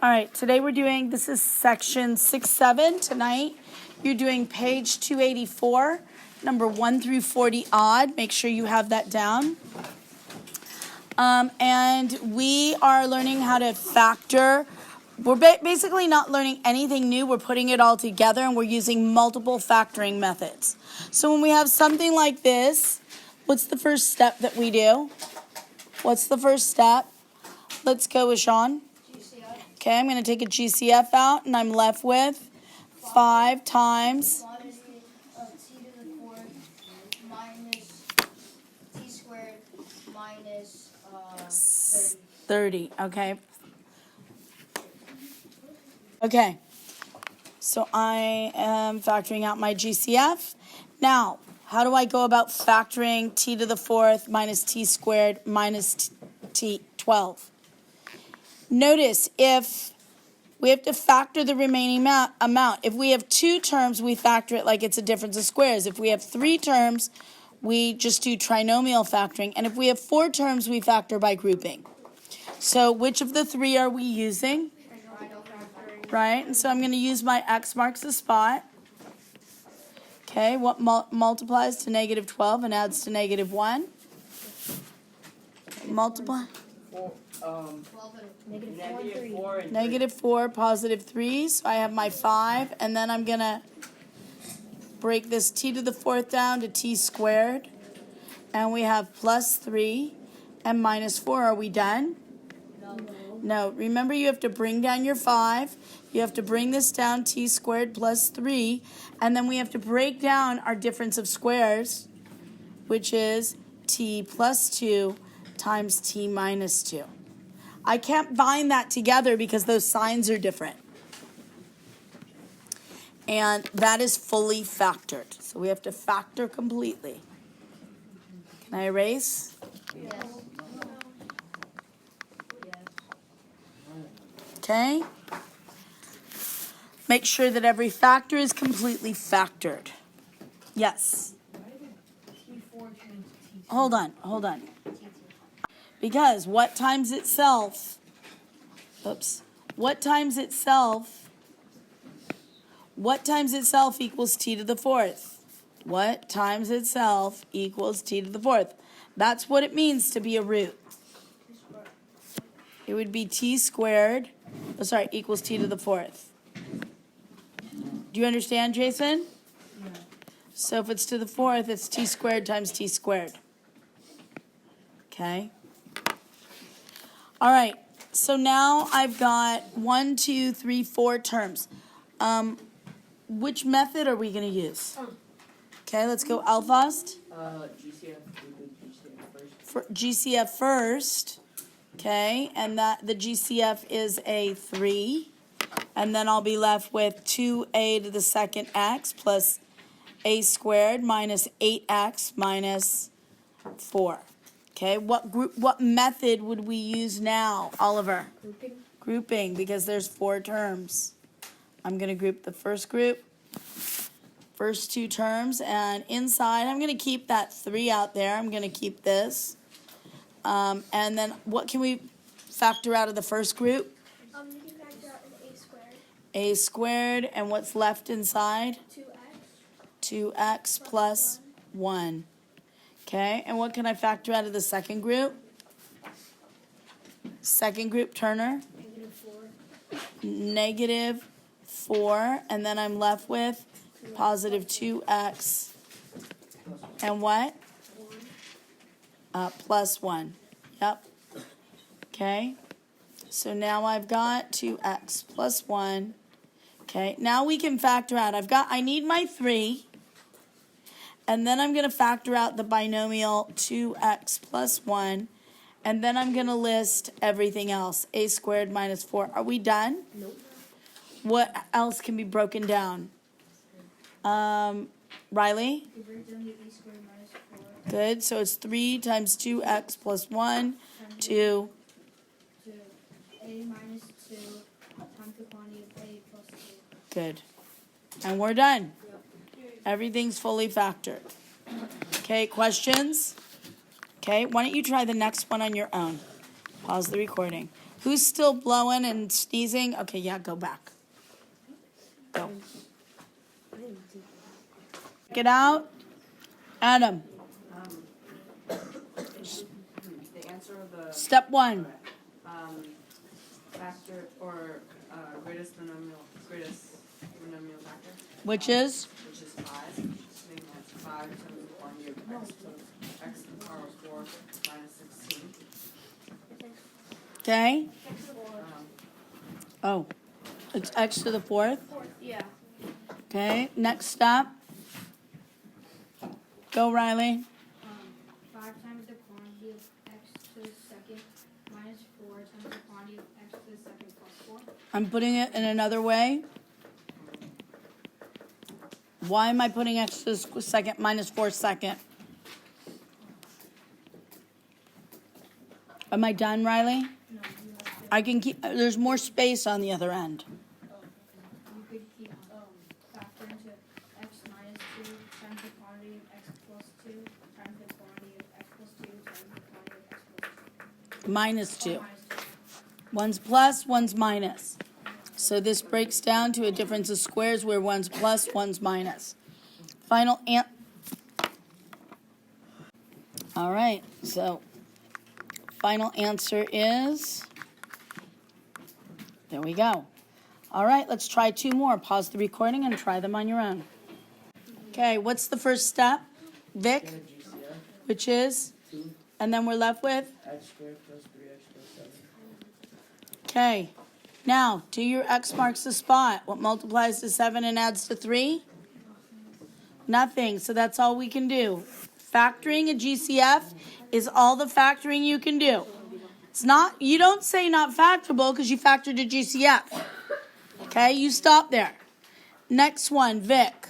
All right, today we're doing, this is section 6-7 tonight. You're doing page 284, number 1 through 40 odd. Make sure you have that down. And we are learning how to factor. We're basically not learning anything new. We're putting it all together and we're using multiple factoring methods. So when we have something like this, what's the first step that we do? What's the first step? Let's go with Sean. Okay, I'm going to take a GCF out, and I'm left with 5 times t to the fourth minus t squared minus 30. Okay. Okay. So I am factoring out my GCF. Now, how do I go about factoring t to the fourth minus t squared minus t 12? Notice if we have to factor the remaining amount. If we have 2 terms, we factor it like it's a difference of squares. If we have 3 terms, we just do trinomial factoring. And if we have 4 terms, we factor by grouping. So which of the 3 are we using? Right, and so I'm going to use my X marks the spot. Okay, what multiplies to negative 12 and adds to negative 1? Multiply. Negative 4, positive 3. So I have my 5, and then I'm going to break this t to the fourth down to t squared. And we have plus 3 and minus 4. Are we done? No. Remember, you have to bring down your 5. You have to bring this down, t squared plus 3. And then we have to break down our difference of squares, which is t plus 2 times t minus 2. I can't bind that together because those signs are different. And that is fully factored. So we have to factor completely. Can I erase? Yes. Okay. Make sure that every factor is completely factored. Yes. Hold on. Because what times itself, what times itself equals t to the fourth? What times itself equals t to the fourth? That's what it means to be a root. It would be t squared, equals t to the fourth. Do you understand, Jason? Yeah. So if it's to the fourth, it's t squared times t squared. Okay. All right, so now I've got 1, 2, 3, 4 terms. Which method are we going to use? Okay, let's go Alfast. GCF. For GCF first. Okay, and that the GCF is a 3. And then I'll be left with 2a to the second x plus a squared minus 8x minus 4. Okay, what method would we use now, Oliver? Grouping, because there's 4 terms. I'm going to group the first 2 terms, and inside I'm going to keep that 3 out there. I'm going to keep this. And then what can we factor out of the first group? You can factor out an a squared. A squared, and what's left inside? 2x. 2x plus 1. Okay, and what can I factor out of the second group? Second group, Turner? Negative 4, and then I'm left with positive 2x. And what? 1. Plus 1. Yep. Okay, so now I've got 2x plus 1. Okay, now we can factor out. I need my 3. And then I'm going to factor out the binomial 2x plus 1. And then I'm going to list everything else. A squared minus 4. Are we done? Nope. What else can be broken down? Riley? You break down the a squared minus 4. Good. So it's 3 times 2x plus 1 to a minus 2 times the quantity of a plus 2. good. And we're done. Yep. Everything's fully factored. Okay, questions? Okay, why don't you try the next one on your own? Pause the recording. Who's still blowing and sneezing? Okay, yeah, go back. Go. Get out. Adam, The answer of the step one. factor or greatest monomial factor, Which is? which is 5. Making that 5 times the quantity of x to x to the power of 4 minus 16. Okay. Um, Oh, it's x to the fourth. Yeah. Okay, next step. Go, Riley. 5 times the quantity of x to the second minus 4 times the quantity of x to the second plus 4. I'm putting it in another way. Why am I putting x to the second minus 4 second? Am I done, Riley? No, you have to, I can keep, there's more space on the other end. you could keep factor into x minus 2 times the quantity of x plus 2 times the quantity of x plus 2 times the quantity of x plus 2. Minus 2. Minus 2. One's plus, one's minus. So this breaks down to a difference of squares where one's plus, one's minus. Final All right, so final answer is, there we go. All right, let's try 2 more. Pause the recording and try them on your own. Okay, what's the first step, Vic? Get a GCF, Which is? 2 And then we're left with? x squared plus 3x plus 7. Okay, now do your x marks the spot. What multiplies to 7 and adds to 3? Nothing, so that's all we can do. Factoring a GCF is all the factoring you can do. It's not, you don't say not factorable because you factored a GCF. Okay, you stop there. Next one, Vic.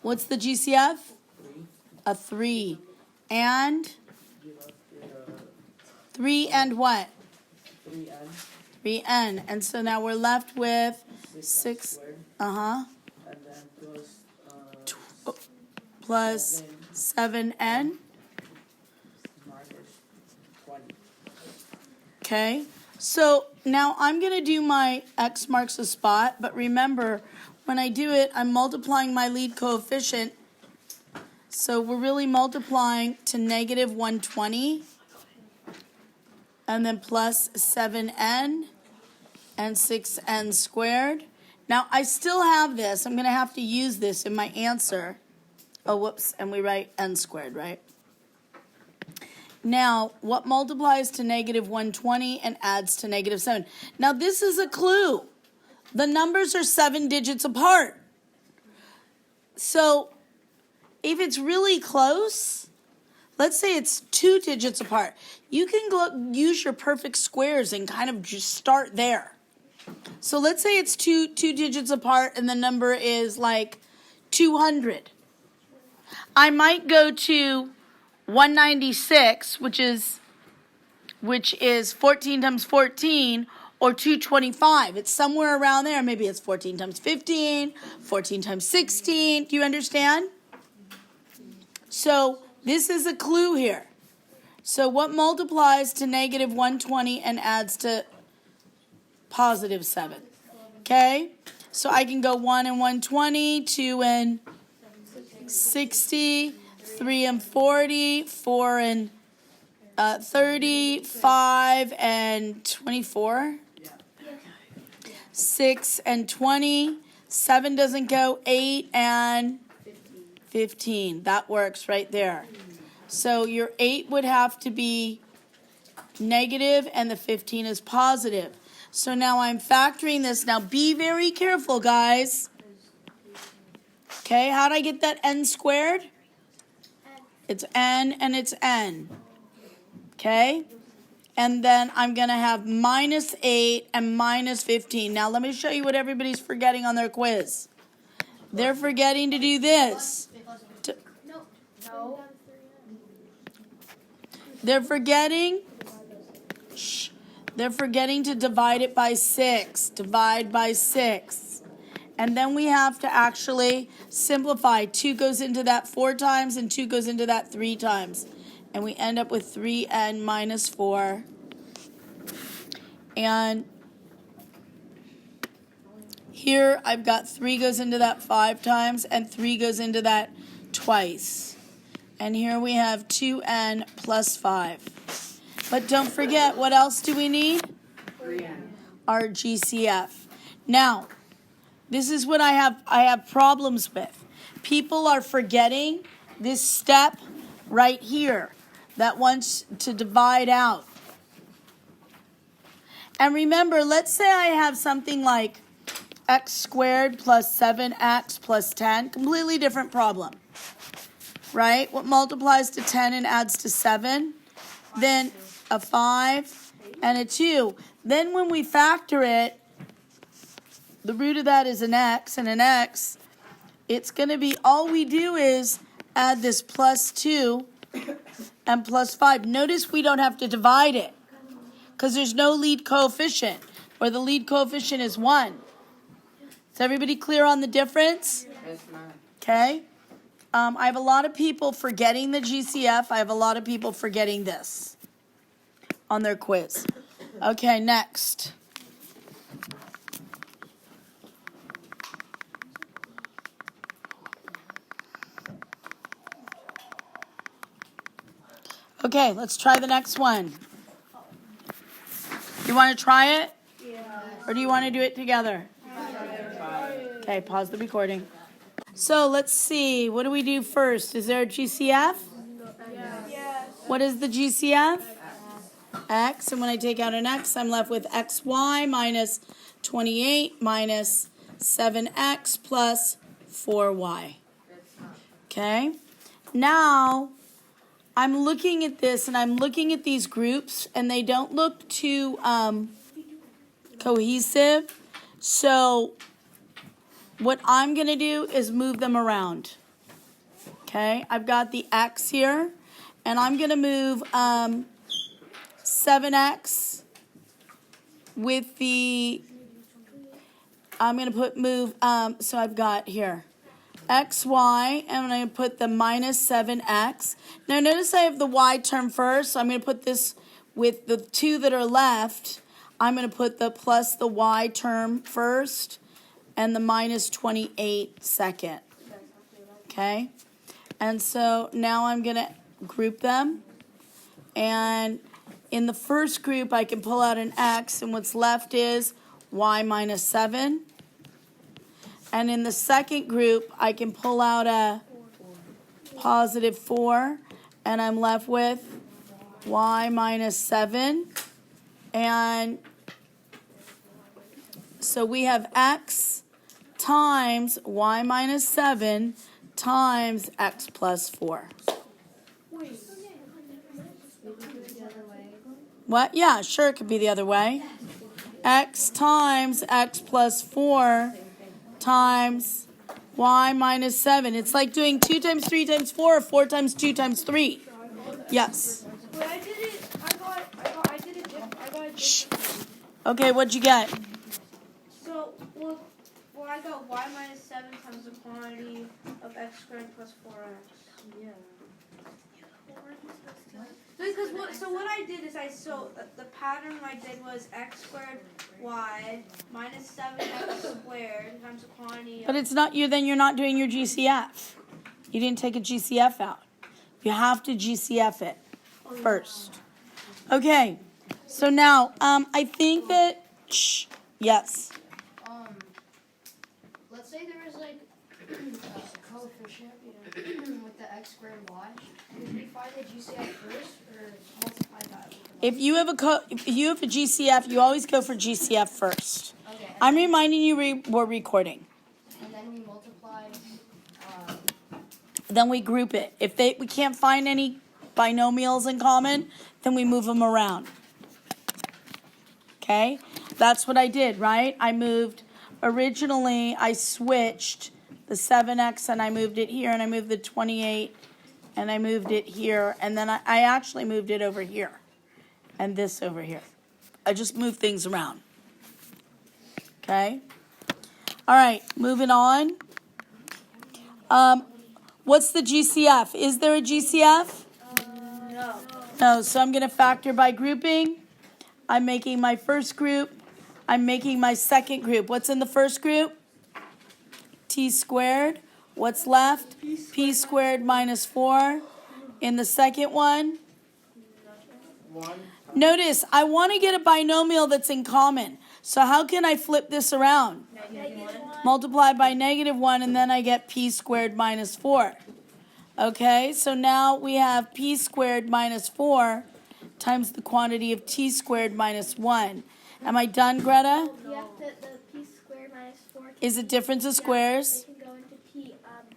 What's the GCF? 3, A 3. And give up 3 and what? 3n, 3n. And so now we're left with 6x 6, squared, uh-huh, and then plus 7n. minus 20. Okay, so now I'm going to do my x marks a spot, but remember, when I do it, I'm multiplying my lead coefficient. So we're really multiplying to negative 120, and then plus 7n and 6n squared. Now, I still have this. I'm going to have to use this in my answer. Oh, whoops, and we write n squared, right? Now, what multiplies to negative 120 and adds to negative 7? Now, this is a clue. The numbers are 7 digits apart. So, if it's really close, let's say it's 2 digits apart, you can use your perfect squares and kind of just start there. So, let's say it's two digits apart and the number is like 200. I might go to 196, which is 14 times 14, or 225. It's somewhere around there. Maybe it's 14 times 15, 14 times 16. Do you understand? So this is a clue here. So what multiplies to negative 120 and adds to positive 7? Okay? So I can go 1 and 120, 2 and 60, 3 and 40, 4 and 30, 5 and 24, 6 and 20, 7 doesn't go, 8 and 15. That works right there. So your 8 would have to be negative and the 15 is positive. So now I'm factoring this. Now be very careful, guys. Okay, how'd I get that n squared? It's n and it's n. Okay? And then I'm going to have minus 8 and minus 15. Now let me show you what everybody's forgetting on their quiz. They're forgetting to do this. No. They're forgetting. They're forgetting to divide it by 6. Divide by 6. And then we have to actually simplify. 2 goes into that 4 times and 2 goes into that 3 times. And we end up with 3n minus 4 And here I've got 3 goes into that 5 times and 3 goes into that twice. And here we have 2n plus 5. But don't forget, what else do we need? 3n. Our GCF. Now, this is what I have problems with. People are forgetting this step right here that wants to divide out. And remember, let's say I have something like x squared plus 7x plus 10, completely different problem, right? What multiplies to 10 and adds to 7? Then a 5 and a 2. Then when we factor it, the root of that is an x and an x. It's going to be, all we do is add this plus 2 and plus 5. Notice we don't have to divide it because there's no lead coefficient, or the lead coefficient is 1. Is everybody clear on the difference? Yes, ma'am. Okay. I have a lot of people forgetting the GCF. I have a lot of people forgetting this on their quiz. Okay, next. Okay, let's try the next one. You want to try it? Yeah. Or do you want to do it together? Okay, pause the recording. So let's see. What do we do first? Is there a GCF? Yes. What is the GCF? X. And when I take out an X, I'm left with XY minus 28 minus 7X plus 4Y. Okay? Now, I'm looking at this and I'm looking at these groups and they don't look too cohesive. So what I'm going to do is move them around. Okay? I've got the X here and I'm going to move 7X with the, I'm going to move, so I've got here XY, and I'm going to put the minus 7X. Now notice I have the Y term first, so I'm going to put this with the 2 that are left. I'm going to put the plus the Y term first and the minus 28 second. Okay? And so now I'm going to group them. And in the first group, I can pull out an X, and what's left is Y minus 7. And in the second group, I can pull out a positive 4, and I'm left with Y minus 7. And so we have X times Y minus 7 times X plus 4. What? Yeah, sure, it could be the other way. X times X plus 4 times Y minus 7. It's like doing 2 times 3 times 4 or 4 times 2 times 3. Yes. When I did it, I did it different. I got it Shh. different. Okay, what'd you get? So, well, I got Y minus 7 times the quantity of X squared plus 4X. Yeah. Because what I did is the pattern I did was X squared Y minus 7X squared times the quantity But of... it's not you, then you're not doing your GCF. You didn't take a GCF out. You have to GCF it first. Okay, so now, I think that, yes. Let's say there was like a coefficient with the x squared y. Would we find the GCF first or multiply that? If you have a GCF, you always go for GCF first. Okay. I'm reminding you we're recording. And then we multiply. Then we group it. If we can't find any binomials in common, then we move them around. Okay? That's what I did, right? Originally I switched the 7X and I moved it here, and I moved the 28 and I moved it here, and then I actually moved it over here and this over here. I just moved things around. Okay? All right, moving on. What's the GCF? Is there a GCF? No. No, so I'm going to factor by grouping. I'm making my first group. I'm making my second group. What's in the first group? T squared. What's left? P squared minus 4. In the second one? 1. Notice, I want to get a binomial that's in common. So how can I flip this around? Multiply by -1, and then I get p squared minus 4. Okay, so now we have p squared minus 4 times the quantity of t squared minus 1. Am I done, Greta? Yeah, the p squared minus 4 can, Is it difference of squares? it can go into p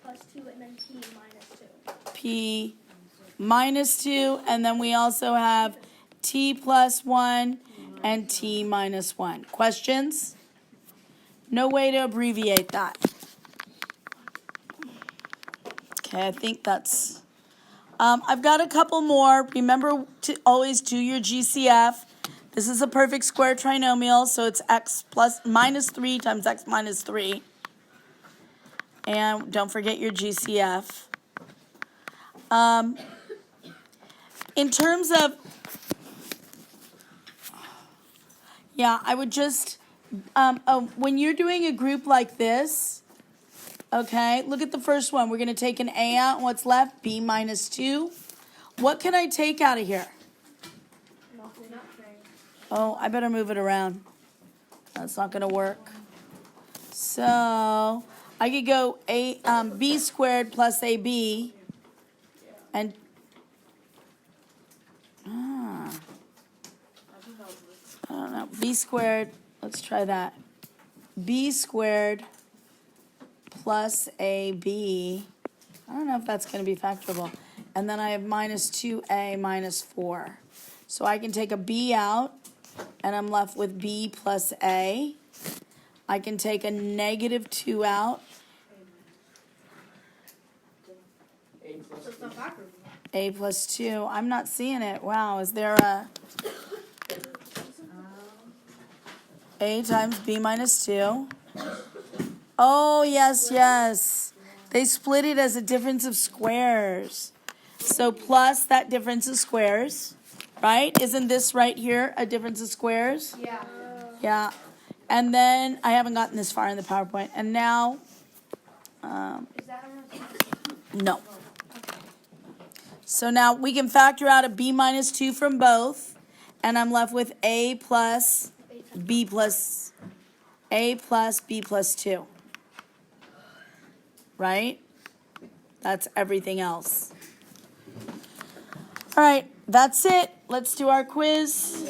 plus 2 and then p minus 2. P minus 2, and then we also have t plus 1 and t minus 1. Questions? No way to abbreviate that. Okay, I think that's... I've got a couple more. Remember to always do your GCF. This is a perfect square trinomial, so it's x plus minus 3 times x minus 3. And don't forget your GCF. In terms of, yeah, I would just, when you're doing a group like this, okay, look at the first one. We're going to take an A out, and what's left? B minus 2. What can I take out of here? Oh, I better move it around. That's not going to work. So I could go b squared plus ab, and I don't know, b squared, let's try that. B squared plus AB, I don't know if that's going to be factorable. And then I have minus 2A minus 4. So I can take a B out, and I'm left with B plus A. I can take a negative 2 out, A plus 2. I'm not seeing it. Wow, is there a A times B minus 2? Oh, yes, yes. They split it as a difference of squares. So plus that difference of squares, right? Isn't this right here a difference of squares? Yeah. Yeah. And then, I haven't gotten this far in the PowerPoint. And now, Is that a no. So now we can factor out a B minus 2 from both. And I'm left with A plus B plus 2. Right? That's everything else. All right, that's it. Let's do our quiz.